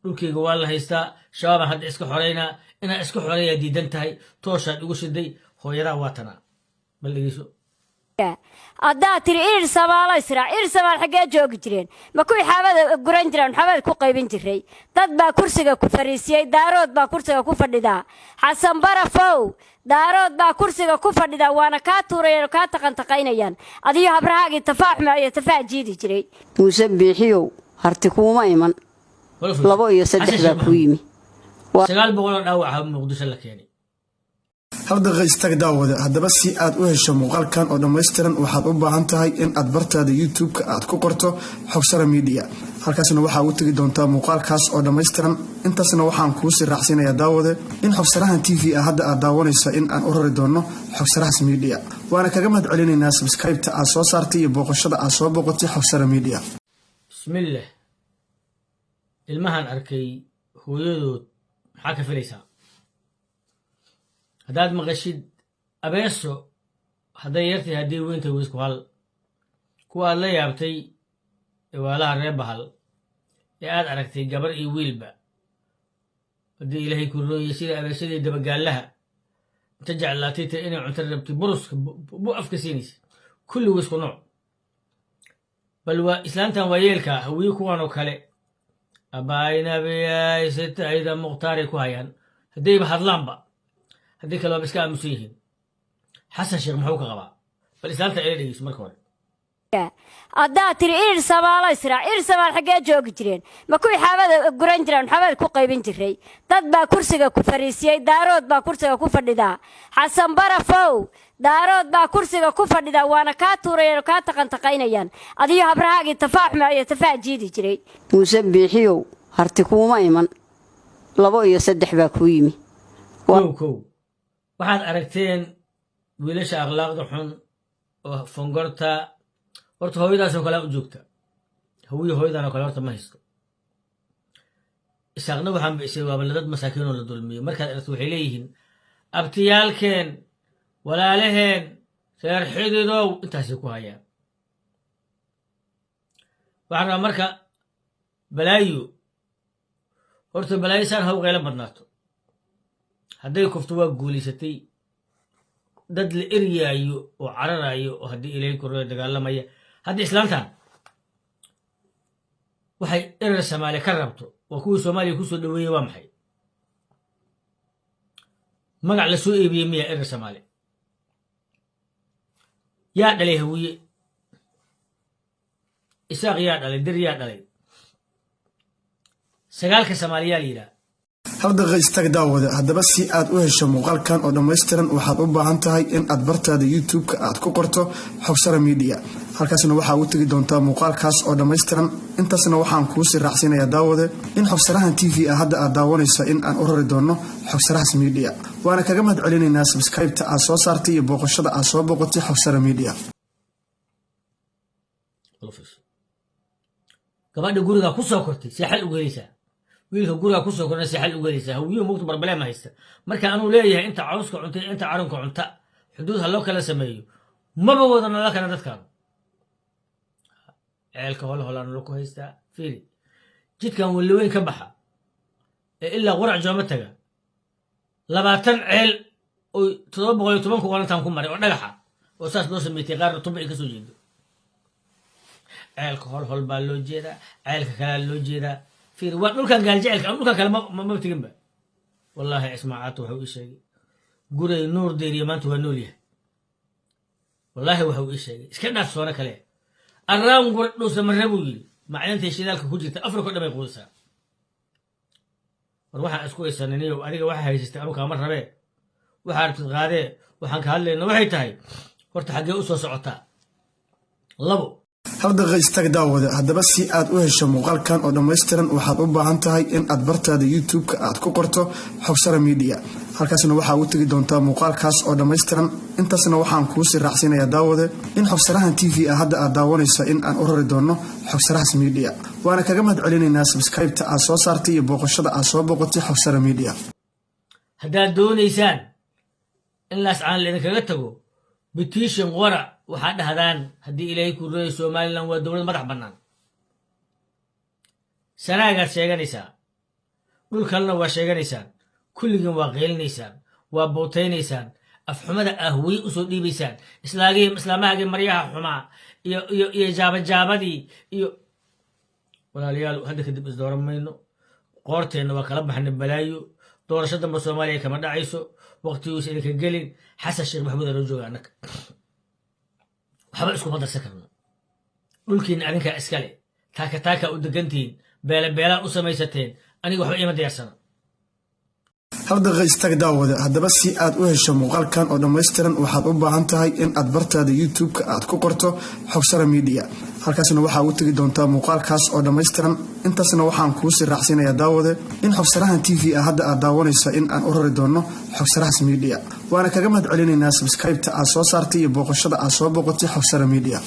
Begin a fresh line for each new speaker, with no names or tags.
dhulkayga waa la haystaa shabaabaan hadda iska xoraynaa inaa iska xoreeyaa diidan tahay tooshaad igu shiday hooyadaa waa tanaa bal dhegeyso
haddaad tiri irir samaalo israa irir samaal xaggee joogi jireen ma kuwii xaabada guran jiraan xaabada ku qaybin jiray dad baa kursiga ku fariisiyey daarood baa kursiga ku fadhidaa xasan barafow daarood baa kursiga ku fadhidaa waana kaa tuurayaan oo kaa taqantaqaynayaan adiyo habrahaagii tafaaxma iyo tafaax jiidi jiray
muuse biixiyow harti kuuma iman 2 iyo 3 baa ku yimi
900 oo dhaawaca muqdisho la keenay
hal daqiiqo istag daawada haddaba si aad u hesho muuqaalkan oo dhammaystiran waxaad u baahan tahay in aad bartaada youtube-ka aad ku qorto xogsara media halkaasna waxaa u tegi doontaa muuqaalkaas oo dhammaystiran intaasna waxaan kuu sii raacsiinayaa daawade in xogsarahan tv ah hadda aad daawanaysa in aan u rari doono xogsarahaas media waana kaga mahad celinaynaa subscribe-ta aad soo saartay iyo booqashada aad soo booqatay xogsara media
bismillah ilmahan arkay hooyadood maxaa ka filaysaa haddaad maqashid abeeso hadday yartay haddii weynta wiisku hal kuwa aad la yaabtay ewaalaha reer bahal ee aad aragtay gabar iyo wiilba haddii ilaahay ku rooyay sida abeesadii dabagaallaha inta jeclaatay ta inay cunto rabtay buruska bu afka siinaysa kulli wiisku nooc bal waa islaantan waa yeelka hawiye kuwan oo kale abaaynabiyaay sitayda muqhtaaray ku hayaan haddayba hadlaanba haddii kale waaba iska aamusan yihiin xasan sheekh muxuu ka qabaa bal islaanta ila dhegeyso marka hore
haddaad tiri irir samaalo israa irir samaal xaggee joogi jireen ma kuwii xaabada guran jiraan xaabada ku qaybin jiray dad baa kursiga ku fariisiyey daarood baa kursiga ku fadhidaa xasan barafow daarood baa kursiga ku fadhidaa waana kaa tuurayaan oo kaa taqantaqaynayaan adiyo habrahaagii tafaaxma iyo tafaax jiidi jiray
muuse biixiyow harti kuuma iman 2 iyo 3 baa ku yimi
kow waxaad aragteen wiilasha akhlaaqda xun oo fongorta horta hooyadaasoo kale u joogta hawiye hooyadan oo kale horta ma haysto isaaqna waxaan bicisay waaba dad masaakiinoo la dulmiyo markaad aragto waxay leeyihiin abtiyaalkeen walaalaheen reer xididow intaasay ku hayaan waxaan rabaa marka balaayo horta balaayo saan haw qaylo badnaato hadday kufto waa guulaysatay dad la eryaayo oo cararayo oo haddii ilaahay korreeyo dagaalamaya haddii islaantan waxay erer soomaaliya ka rabto waa kuwii soomaaliya ku soo dhoweeyey waa maxay magac la soo eebiyey miya erer soomaaliya yaa dhalay hawiye isaaq yaa dhalay dir yaa dhalay sagaalka soomaaliyaa la yidhaha
hal daqiiqo istag daawada haddaba si aad u hesho muuqaalkan oo dhammaystiran waxaad u baahan tahay in aad bartaada youtube-ka aad ku qorto xogsara media halkaasna waxaa u tegi doontaa muuqaalkaas oo dhammaystiran intaasna waxaan kuu sii raacsiinayaa daawade in xogsarahan tv ah hadda aad daawanaysa in aan u rari doono xogsarahaas media waana kaga mahad celinaynaa subscribe-ta aad soo saartay iyo booqashada aad soo booqatay xogsara media
gabadha gurigaa ku soo kortay see xal ugu helaysaa wiilka gurigaa ku soo korna see xal ugu helaysaa hawiyo mugta barbaleema haysta marka anuu leeyahay inta cawska cuntay inta carunka cunta xuduud ha loo kala sameeyo maba wada nala kana dadkaan ceelka holholaa nala ku haystaa fiiri jidkan weliweyn ka baxa ee ilaa qurac jooma taga 20 ceel oo 710 kuwalantaan ku maray oo dhagaxa oo saas loo sameeyay qaarna tuba ay ka soo jeedo ceelka holhol baa loo jeedaa ceelka kale loo jeedaa fiir waa dhulkan gaal jecelka dhulkan kale ma tigin ba wallahi ismaacaatu wuxuu ii sheegay guray nuur deeriya maanta waa nool yahay wallahi wuxuu ii sheegay iska dhaaf soona kale arraan gur dhuusa marre buu yidhi macdantay shidaalka ku jirta afrika dhamay quudisaa war waxaan isku haysaniniyow adiga waxa haysatay anu kaama rabee waxaa rabtid qaadee waxaan ka hadlayna waxay tahay horta xaggee u soo socotaa 2
hal daqiiqo istag daawada haddaba si aad u hesho muuqaalkan oo dhammaystiran waxaad u baahan tahay in aad bartaada youtube-ka aad ku qorto xogsara media halkaasna waxaa u tegi doontaa muuqaalkaas oo dhammaystiran intaasna waxaan kuu sii raacsiinayaa daawade in xogsarahan tv ah hadda aad daawanaysa in aan u rari doono xogsarahaas media waana kaga mahad celinaynaa subscribe-ta aad soo saartay iyo booqashada aad soo booqatay xogsara media
haddaad doonaysaan in laascaan laidinkaga tago petition qora waxaa dhahdaan haddii ilaahay ku rooyay somalilan waa dowlad madax bannaan sanaagaad sheeganaysaa dhul kalena waa sheeganaysaan kulligiin waa qeylinaysaan waa bootaynaysaan afxumada ahwiy usoo dhiibaysaan islaamahagii maryaha xumaa iyo jaabajaabadii iyo walaalayaal hadda kadib isdooran mayno qoorteenna waa kala baxnay balaayo doorasho damba soomaaliya kama dhacayso waqtiguusa idinka gelin xasan sheekh maxamuud aa loo jooga annaga waxba iskuma darsan karno dhulkiina adinkaa iskale taaka u degantihiin beelabeelaa u samaysateen aniga waxba iima diyaarsana
hal daqiiqo istaag daawada haddaba si aad u hesho muuqaalkan oo dhammaystiran waxaad u baahan tahay in aad bartaada youtube-ka aad ku qorto xogsara media halkaasna waxaa u tegi doontaa muuqaalkaas oo dhammaystiran intaasna waxaan kuusii raacsinayaa daawade in xogsarahan t v ah hadda aad daawanaysa in aan u rari doono xogsarahaas media waana kaga mahad celinaynaa subscribe-ta aad soo saartay iyo booqashada aad soo booqatay xogsara media